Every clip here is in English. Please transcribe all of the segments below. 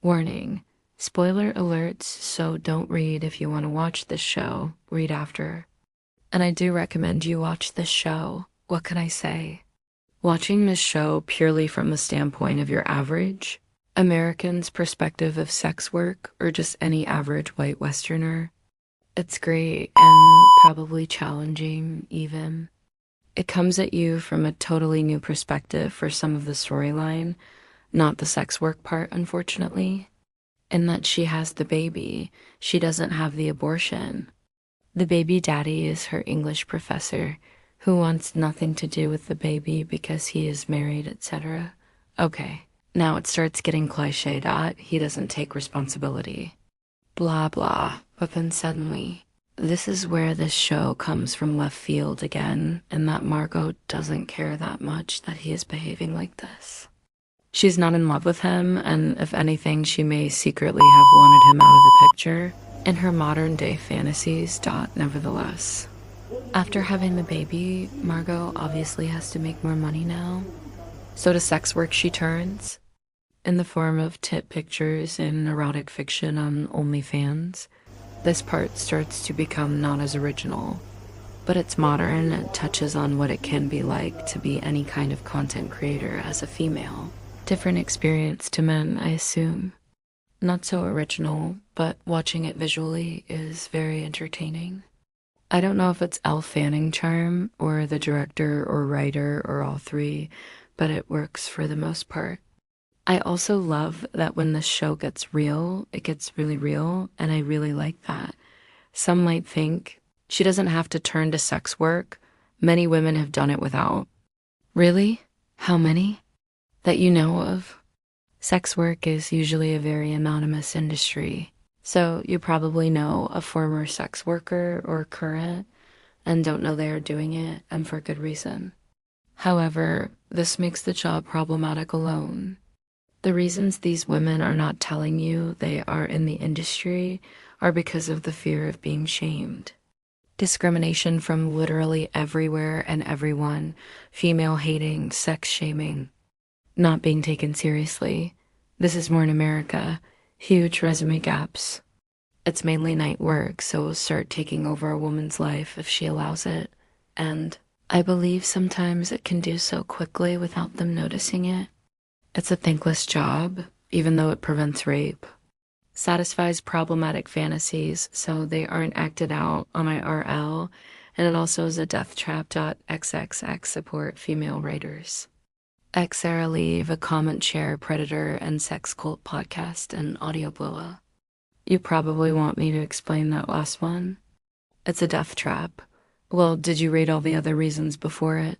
Warning, spoiler alerts, so don't read if you want to watch this show, read after. And I do recommend you watch this show. What can I say? Watching this show purely from the standpoint of your average American's perspective of sex work, or just any average white Westerner, it's great and probably challenging even. It comes at you from a totally new perspective for some of the storyline, not the sex work part, unfortunately. In that she has the baby, she doesn't have the abortion. The baby daddy is her English professor, who wants nothing to do with the baby because he is married, etc. Okay, now it starts getting cliched. He doesn't take responsibility. Blah blah, but then suddenly, this is where this show comes from left field again, and that Margot doesn't care that much that he is behaving like this. She's not in love with him, and if anything, she may secretly have wanted him out of the picture in her modern-day fantasies. Nevertheless, after having the baby, Margot obviously has to make more money now. So to sex work she turns, in the form of tit pictures and erotic fiction on OnlyFans. This part starts to become not as original, but it's modern and touches on what it can be like to be any kind of content creator as a female. Different experience to men, I assume. Not so original, but watching it visually is very entertaining. I don't know if it's Elle fanning charm, or the director or writer, or all three, but it works for the most part. I also love that when the show gets real, it gets really real, and I really like that. Some might think she doesn't have to turn to sex work. Many women have done it without. Really? How many? That you know of? Sex work is usually a very anonymous industry, so you probably know a former sex worker or current and don't know they are doing it, and for good reason. However, this makes the job problematic alone. The reasons these women are not telling you they are in the industry are because of the fear of being shamed. Discrimination from literally everywhere and everyone, female hating, sex shaming, not being taken seriously. This is more in America. Huge resume gaps. It's mainly night work, so it'll start taking over a woman's life if she allows it. And I believe sometimes it can do so quickly without them noticing it. It's a thankless job, even though it prevents rape. Satisfies problematic fantasies, so they aren't acted out on IRL, and it also is a death trap. XXX support female writers. Sarah leave a comment share predator and sex cult podcast and audio blow. You probably want me to explain that last one. It's a death trap. Well, did you read all the other reasons before it?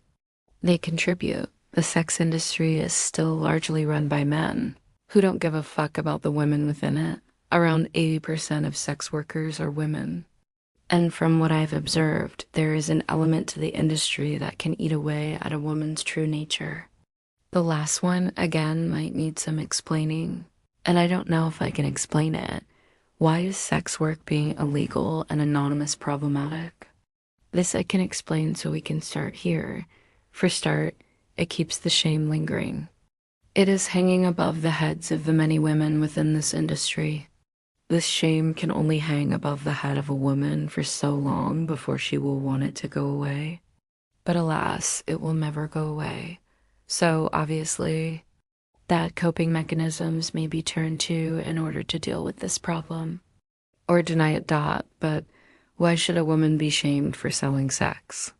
They contribute. The sex industry is still largely run by men who don't give a fuck about the women within it. Around 80% of sex workers are women. And from what I've observed, there is an element to the industry that can eat away at a woman's true nature. The last one, again, might need some explaining, and I don't know if I can explain it. Why is sex work being illegal and anonymous problematic? This I can explain, so we can start here. For start, it keeps the shame lingering. It is hanging above the heads of the many women within this industry. This shame can only hang above the head of a woman for so long before she will want it to go away. But alas, it will never go away. So obviously, that coping mechanisms may be turned to in order to deal with this problem. Or deny it. But why should a woman be shamed for selling sex?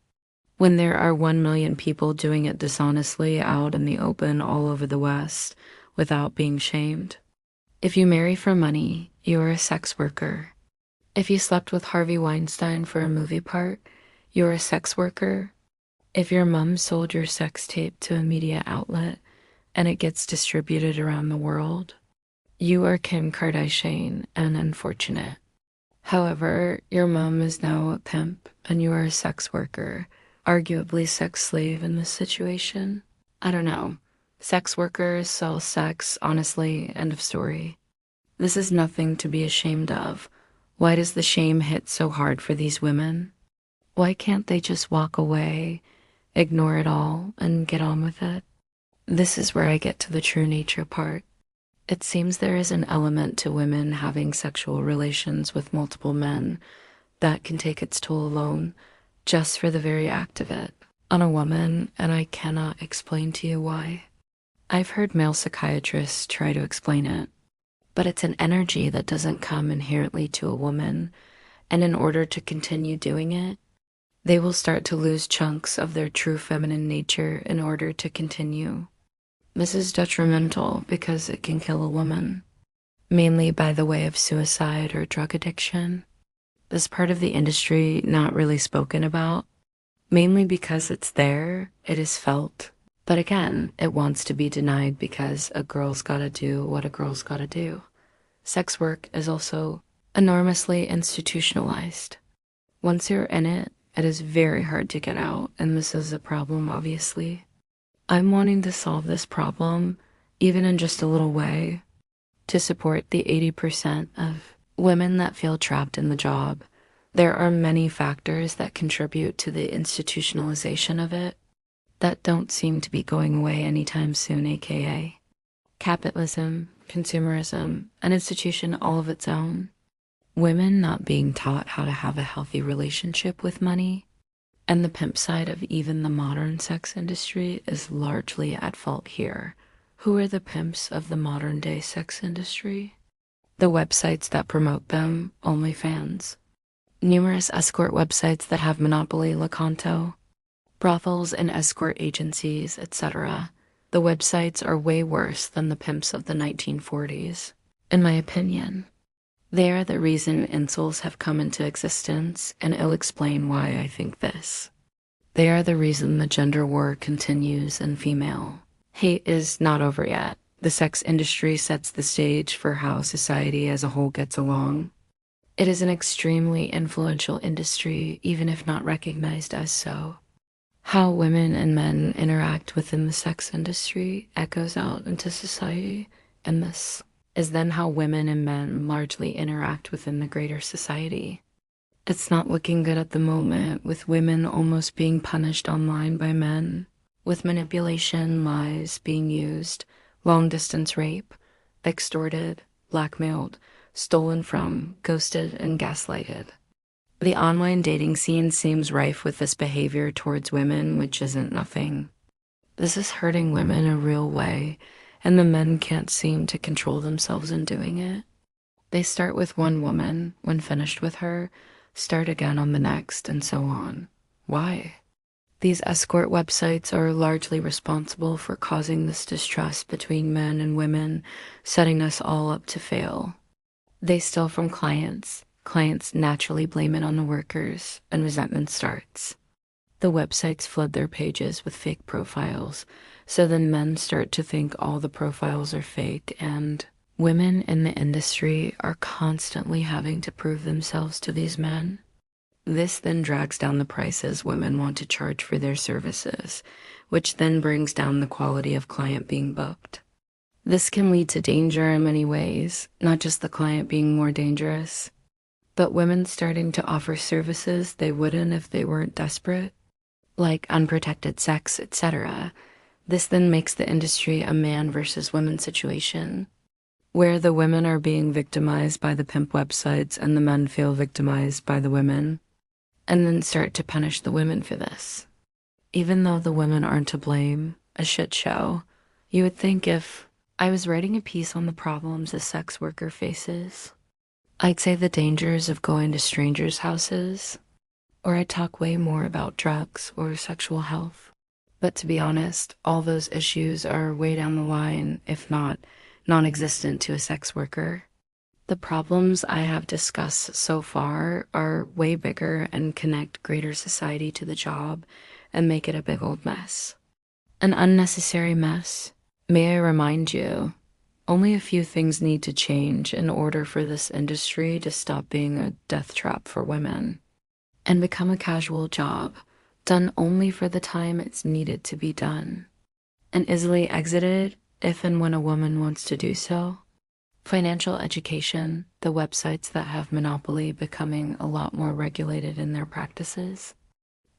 When there are 1 million people doing it dishonestly out in the open all over the West without being shamed. If you marry for money, you are a sex worker. If you slept with Harvey Weinstein for a movie part, you're a sex worker. If your mom sold your sex tape to a media outlet and it gets distributed around the world, you are Kim Kardashian and unfortunate. However, your mom is now a pimp and you are a sex worker, arguably sex slave in this situation. I don't know. Sex workers sell sex, honestly, end of story. This is nothing to be ashamed of. Why does the shame hit so hard for these women? Why can't they just walk away, ignore it all, and get on with it? This is where I get to the true nature part. It seems there is an element to women having sexual relations with multiple men that can take its toll alone, just for the very act of it, on a woman, and I cannot explain to you why. I've heard male psychiatrists try to explain it, but it's an energy that doesn't come inherently to a woman, and in order to continue doing it, they will start to lose chunks of their true feminine nature in order to continue. This is detrimental because it can kill a woman, mainly by the way of suicide or drug addiction. This part of the industry not really spoken about, mainly because it's there, it is felt. But again, it wants to be denied because a girl's gotta do what a girl's gotta do. Sex work is also enormously institutionalized. Once you're in it, it is very hard to get out, and this is a problem, obviously. I'm wanting to solve this problem, even in just a little way, to support the 80% of women that feel trapped in the job. There are many factors that contribute to the institutionalization of it that don't seem to be going away anytime soon, aka capitalism, consumerism, an institution all of its own. Women not being taught how to have a healthy relationship with money, and the pimp side of even the modern sex industry is largely at fault here. Who are the pimps of the modern day sex industry? The websites that promote them, OnlyFans. Numerous escort websites that have monopoly Lakanto, brothels and escort agencies, etc. The websites are way worse than the pimps of the 1940s, in my opinion. They are the reason incels have come into existence, and I'll explain why I think this. They are the reason the gender war continues and female hate is not over yet. The sex industry sets the stage for how society as a whole gets along. It is an extremely influential industry, even if not recognized as so. How women and men interact within the sex industry echoes out into society, and this is then how women and men largely interact within the greater society. It's not looking good at the moment, with women almost being punished online by men, with manipulation, lies being used, long-distance rape, extorted, blackmailed, stolen from, ghosted, and gaslighted. The online dating scene seems rife with this behavior towards women, which isn't nothing. This is hurting women a real way, and the men can't seem to control themselves in doing it. They start with one woman, when finished with her, start again on the next, and so on. Why? These escort websites are largely responsible for causing this distrust between men and women, setting us all up to fail. They steal from clients. Clients naturally blame it on the workers, and resentment starts. The websites flood their pages with fake profiles, so then men start to think all the profiles are fake, and women in the industry are constantly having to prove themselves to these men. This then drags down the prices women want to charge for their services, which then brings down the quality of client being booked. This can lead to danger in many ways, not just the client being more dangerous, but women starting to offer services they wouldn't if they weren't desperate, like unprotected sex, etc. This then makes the industry a man versus women situation, where the women are being victimized by the pimp websites and the men feel victimized by the women, and then start to punish the women for this. Even though the women aren't to blame, a shit show. You would think if I was writing a piece on the problems a sex worker faces, I'd say the dangers of going to strangers' houses, or I'd talk way more about drugs or sexual health. But to be honest, all those issues are way down the line, if not non-existent to a sex worker. The problems I have discussed so far are way bigger and connect greater society to the job and make it a big old mess. An unnecessary mess. May I remind you, only a few things need to change in order for this industry to stop being a death trap for women and become a casual job, done only for the time it's needed to be done, and easily exited if and when a woman wants to do so. Financial education, the websites that have monopoly becoming a lot more regulated in their practices,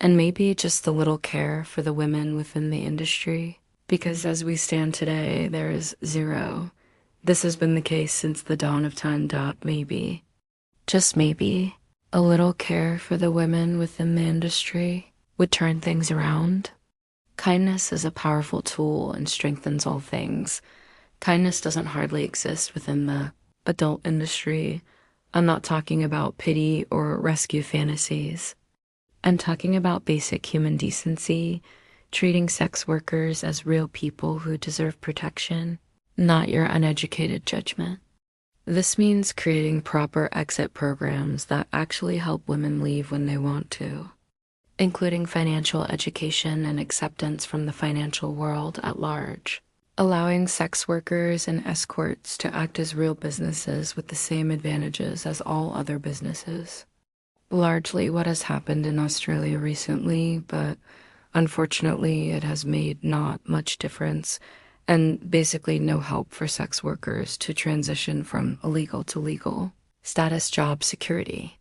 and maybe just a little care for the women within the industry, because as we stand today, there is zero This has been the case since the dawn of time. Maybe, just maybe, a little care for the women within the industry would turn things around. Kindness is a powerful tool and strengthens all things. Kindness doesn't hardly exist within the adult industry. I'm not talking about pity or rescue fantasies. I'm talking about basic human decency, treating sex workers as real people who deserve protection, not your uneducated judgment. This means creating proper exit programs that actually help women leave when they want to, including financial education and acceptance from the financial world at large, allowing sex workers and escorts to act as real businesses with the same advantages as all other businesses. Largely what has happened in Australia recently, but unfortunately it has made not much difference and basically no help for sex workers to transition from illegal to legal. Status job security.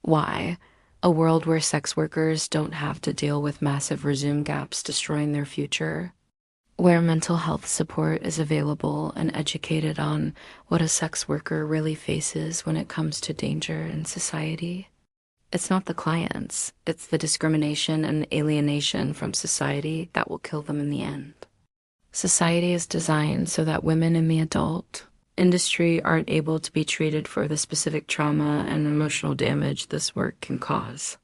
Why? A world where sex workers don't have to deal with massive resume gaps destroying their future, where mental health support is available and educated on what a sex worker really faces when it comes to danger in society. It's not the clients, it's the discrimination and alienation from society that will kill them in the end. Society is designed so that women in the adult industry aren't able to be treated for the specific trauma and emotional damage this work can cause.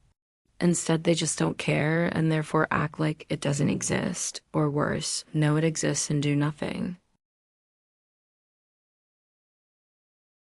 Instead, they just don't care and therefore act like it doesn't exist, or worse, know it exists and do nothing.